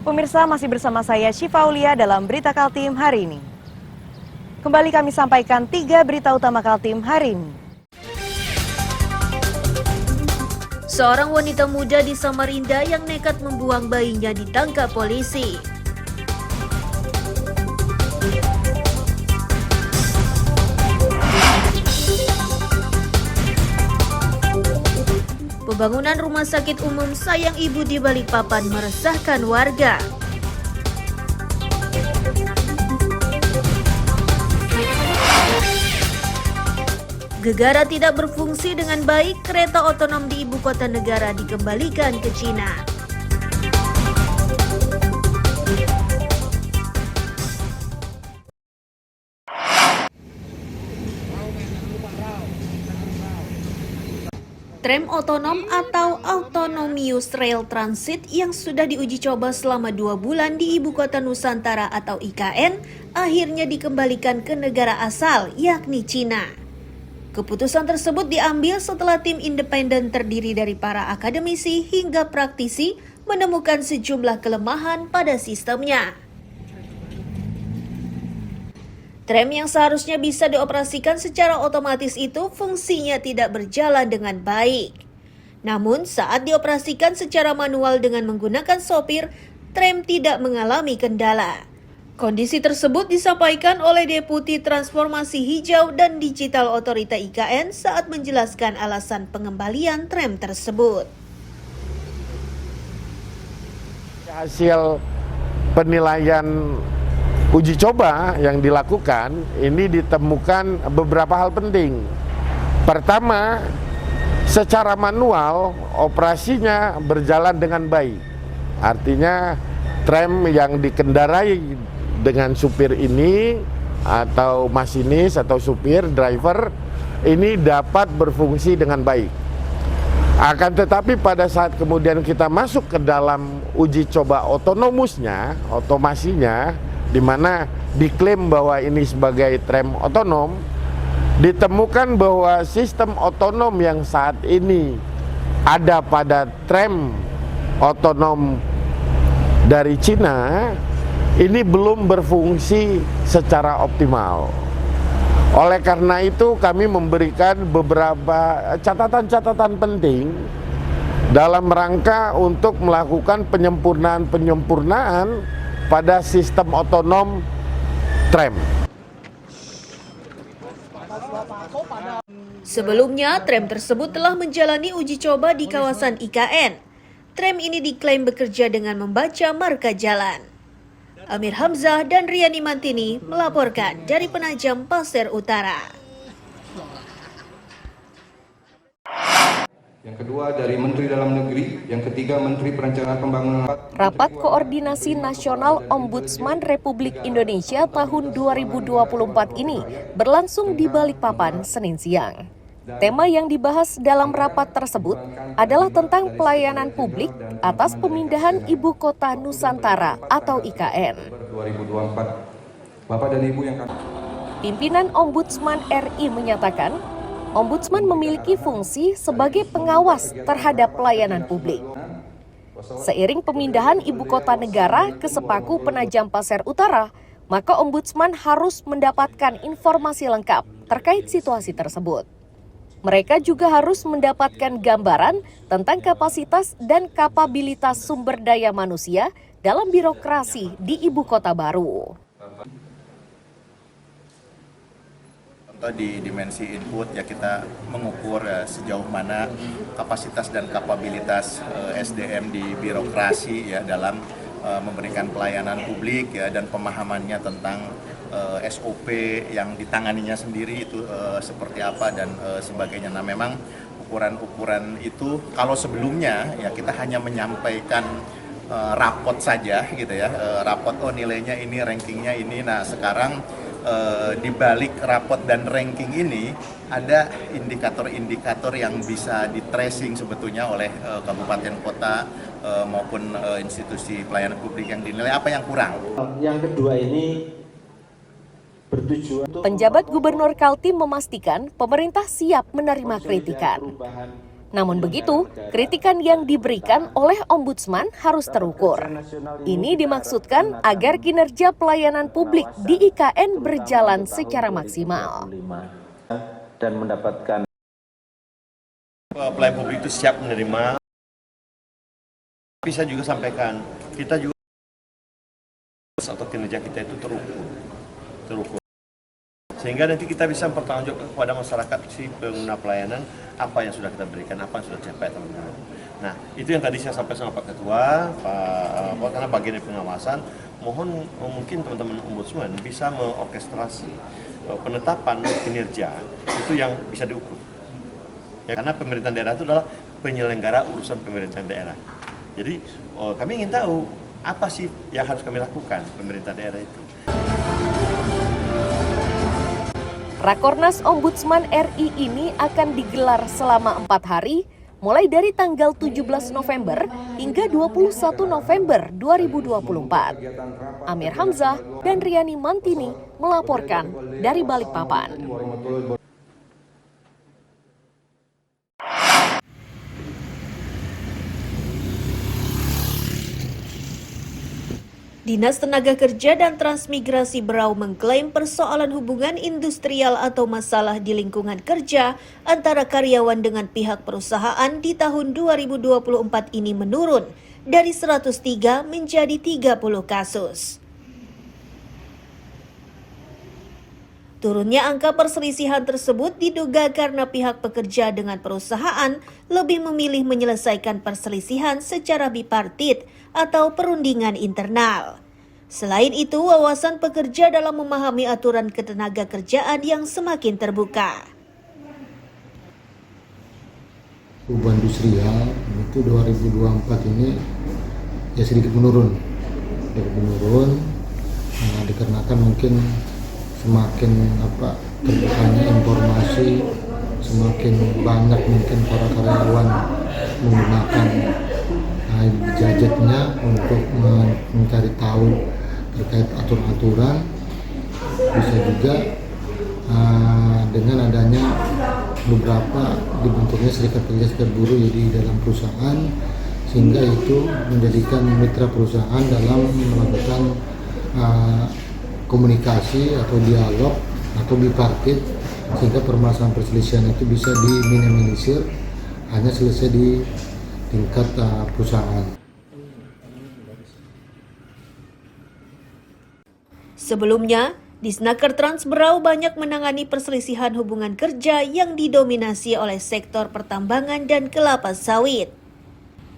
Pemirsa, masih bersama saya Syifa Aulia dalam Berita Kaltim hari ini. Kembali kami sampaikan 3 berita utama Kaltim hari ini. Seorang wanita muda di Samarinda yang nekat membuang bayinya ditangkap polisi. Pembangunan rumah sakit umum Sayang Ibu di Balikpapan meresahkan warga. Gegara tidak berfungsi dengan baik, kereta otonom di ibu kota negara dikembalikan ke Cina. Tram otonom atau Autonomous Rail Transit yang sudah diuji coba selama 2 bulan di Ibu Kota Nusantara atau IKN akhirnya dikembalikan ke negara asal, yakni Cina. Keputusan tersebut diambil setelah tim independen terdiri dari para akademisi hingga praktisi menemukan sejumlah kelemahan pada sistemnya. Tram yang seharusnya bisa dioperasikan secara otomatis itu fungsinya tidak berjalan dengan baik. Namun saat dioperasikan secara manual dengan menggunakan sopir, tram tidak mengalami kendala. Kondisi tersebut disampaikan oleh Deputi Transformasi Hijau dan Digital Otorita IKN saat menjelaskan alasan pengembalian tram tersebut. Hasil penilaian uji coba yang dilakukan ini ditemukan beberapa hal penting. Pertama, secara manual operasinya berjalan dengan baik. Artinya tram yang dikendarai dengan supir ini atau masinis atau supir, driver ini dapat berfungsi dengan baik. Akan tetapi pada saat kemudian kita masuk ke dalam uji coba otonomusnya, otomasinya, di mana diklaim bahwa ini sebagai tram otonom, ditemukan bahwa sistem otonom yang saat ini ada pada tram otonom dari Cina ini belum berfungsi secara optimal. Oleh karena itu kami memberikan beberapa catatan-catatan penting dalam rangka untuk melakukan penyempurnaan pada sistem otonom tram. Sebelumnya, tram tersebut telah menjalani uji coba di kawasan IKN. Tram ini diklaim bekerja dengan membaca marka jalan. Amir Hamzah dan Riani Mantini melaporkan dari Penajam Pasir Utara. Yang kedua dari Menteri Dalam Negeri, yang ketiga Menteri Perencanaan Pembangunan. Rapat Koordinasi Nasional Ombudsman Republik Indonesia tahun 2024 ini berlangsung di Balikpapan Senin siang. Tema yang dibahas dalam rapat tersebut adalah tentang pelayanan publik atas pemindahan Ibu Kota Nusantara atau IKN. 2024. Bapak dan Ibu yang Pimpinan Ombudsman RI menyatakan, Ombudsman memiliki fungsi sebagai pengawas terhadap pelayanan publik. Seiring pemindahan ibu kota negara ke Sepaku Penajam Pasir Utara, maka Ombudsman harus mendapatkan informasi lengkap terkait situasi tersebut. Mereka juga harus mendapatkan gambaran tentang kapasitas dan kapabilitas sumber daya manusia dalam birokrasi di ibu kota baru. Di dimensi input ya kita mengukur sejauh mana kapasitas dan kapabilitas SDM di birokrasi ya dalam memberikan pelayanan publik ya dan pemahamannya tentang SOP yang ditanganinya sendiri itu seperti apa dan sebagainya. Nah memang ukuran-ukuran itu kalau sebelumnya ya kita hanya menyampaikan rapot saja gitu ya, rapot oh nilainya ini, rankingnya ini. Nah sekarang di balik rapot dan ranking ini ada indikator-indikator yang bisa di tracing sebetulnya oleh kabupaten kota maupun institusi pelayanan publik yang dinilai apa yang kurang. Yang kedua ini bertujuan. Penjabat Gubernur Kaltim memastikan pemerintah siap menerima kritikan. Namun begitu, kritikan yang diberikan oleh Ombudsman harus terukur. Ini dimaksudkan agar kinerja pelayanan publik di IKN berjalan secara maksimal. Dan mendapatkan Pelayan publik itu siap menerima. Bisa juga sampaikan, kita juga atau kinerja kita itu terukur. Sehingga nanti kita bisa mempertanggungjawabkan kepada masyarakat si pengguna pelayanan apa yang sudah kita berikan, apa yang sudah dicapai teman-teman. Nah, itu yang tadi saya sampaikan sama Pak Ketua, karena bagian dari pengawasan, mohon mungkin teman-teman Ombudsman bisa mengorkestrasi penetapan kinerja itu yang bisa diukur. Ya, karena pemerintahan daerah itu adalah penyelenggara urusan pemerintahan daerah. Jadi kami ingin tahu apa sih yang harus kami lakukan pemerintah daerah itu. Rakornas Ombudsman RI ini akan digelar selama 4 hari, mulai dari tanggal 17 November hingga 21 November 2024. Amir Hamzah dan Riani Mantini melaporkan dari Balikpapan. Dinas Tenaga Kerja dan Transmigrasi Berau mengklaim persoalan hubungan industrial atau masalah di lingkungan kerja antara karyawan dengan pihak perusahaan di tahun 2024 ini menurun dari 103 menjadi 30 kasus. Turunnya angka perselisihan tersebut diduga karena pihak pekerja dengan perusahaan lebih memilih menyelesaikan perselisihan secara bipartit atau perundingan internal. Selain itu, wawasan pekerja dalam memahami aturan ketenaga kerjaan yang semakin terbuka. Hubungan industrial itu 2024 ini ya sedikit menurun, dikarenakan mungkin semakin terbukanya informasi, semakin banyak mungkin para karyawan menggunakan gadgetnya untuk mencari tahu terkait aturan-aturan. Bisa juga dengan adanya beberapa dibentuknya serikat kerja serikat buruh di dalam perusahaan, sehingga itu menjadikan mitra perusahaan dalam melakukan komunikasi atau dialog atau bipartit, sehingga permasalahan perselisihan itu bisa diminimalisir, hanya selesai di tingkat perusahaan. Sebelumnya, Disnaker Trans Berau banyak menangani perselisihan hubungan kerja yang didominasi oleh sektor pertambangan dan kelapa sawit.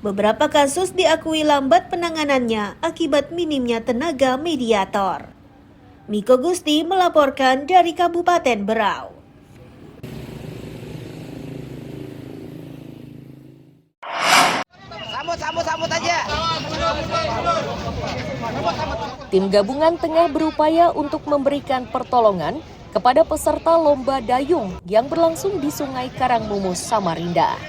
Beberapa kasus diakui lambat penanganannya akibat minimnya tenaga mediator. Miko Gusti melaporkan dari Kabupaten Berau. Sambut aja. Tim gabungan tengah berupaya untuk memberikan pertolongan kepada peserta lomba dayung yang berlangsung di Sungai Karangmumus, Samarinda.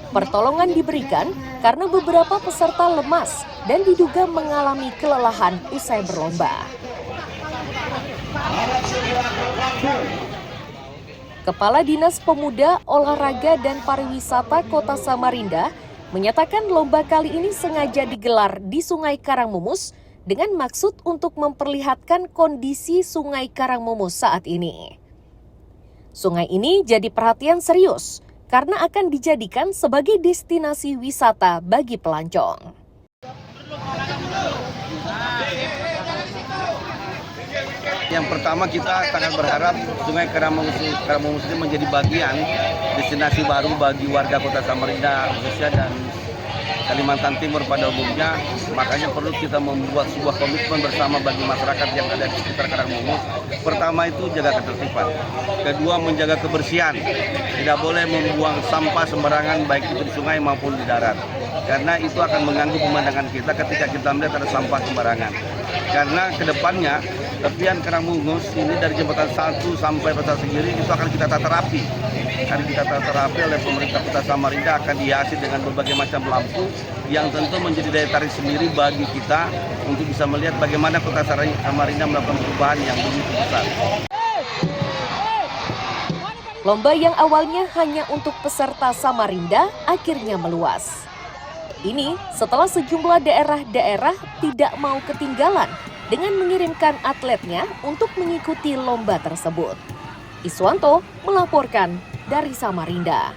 Pertolongan diberikan karena beberapa peserta lemas dan diduga mengalami kelelahan usai berlomba. Kepala Dinas Pemuda, Olahraga dan Pariwisata Kota Samarinda menyatakan lomba kali ini sengaja digelar di Sungai Karangmumus dengan maksud untuk memperlihatkan kondisi Sungai Karangmumus saat ini. Sungai ini jadi perhatian serius karena akan dijadikan sebagai destinasi wisata bagi pelancong. Yang pertama, kita sangat berharap Sungai Karangmumus ini menjadi bagian destinasi baru bagi warga Kota Samarinda khususnya dan Kalimantan Timur pada umumnya. Makanya perlu kita membuat sebuah komitmen bersama bagi masyarakat yang ada di sekitar Karangmumus. Pertama itu jaga ketertiban. Kedua, menjaga kebersihan. Tidak boleh membuang sampah sembarangan baik itu di sungai maupun di darat. Karena itu akan mengganggu pemandangan kita ketika kita melihat ada sampah sembarangan. Karena kedepannya tepian Karangmumus ini dari jembatan 1 sampai Pasar Segiri itu akan kita tata rapi. Akan kita tata rapi oleh pemerintah Kota Samarinda, akan dihiasi dengan berbagai macam lampu yang tentu menjadi daya tarik sendiri bagi kita untuk bisa melihat bagaimana Kota Samarinda melakukan perubahan yang begitu besar. Lomba yang awalnya hanya untuk peserta Samarinda akhirnya meluas. Ini setelah sejumlah daerah-daerah tidak mau ketinggalan dengan mengirimkan atletnya untuk mengikuti lomba tersebut. Iswanto melaporkan dari Samarinda.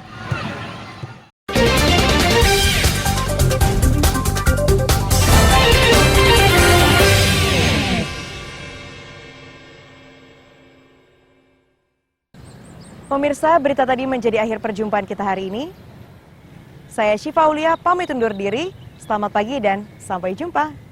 Pemirsa, berita tadi menjadi akhir perjumpaan kita hari ini. Saya Syifa Aulia, pamit undur diri. Selamat pagi dan sampai jumpa.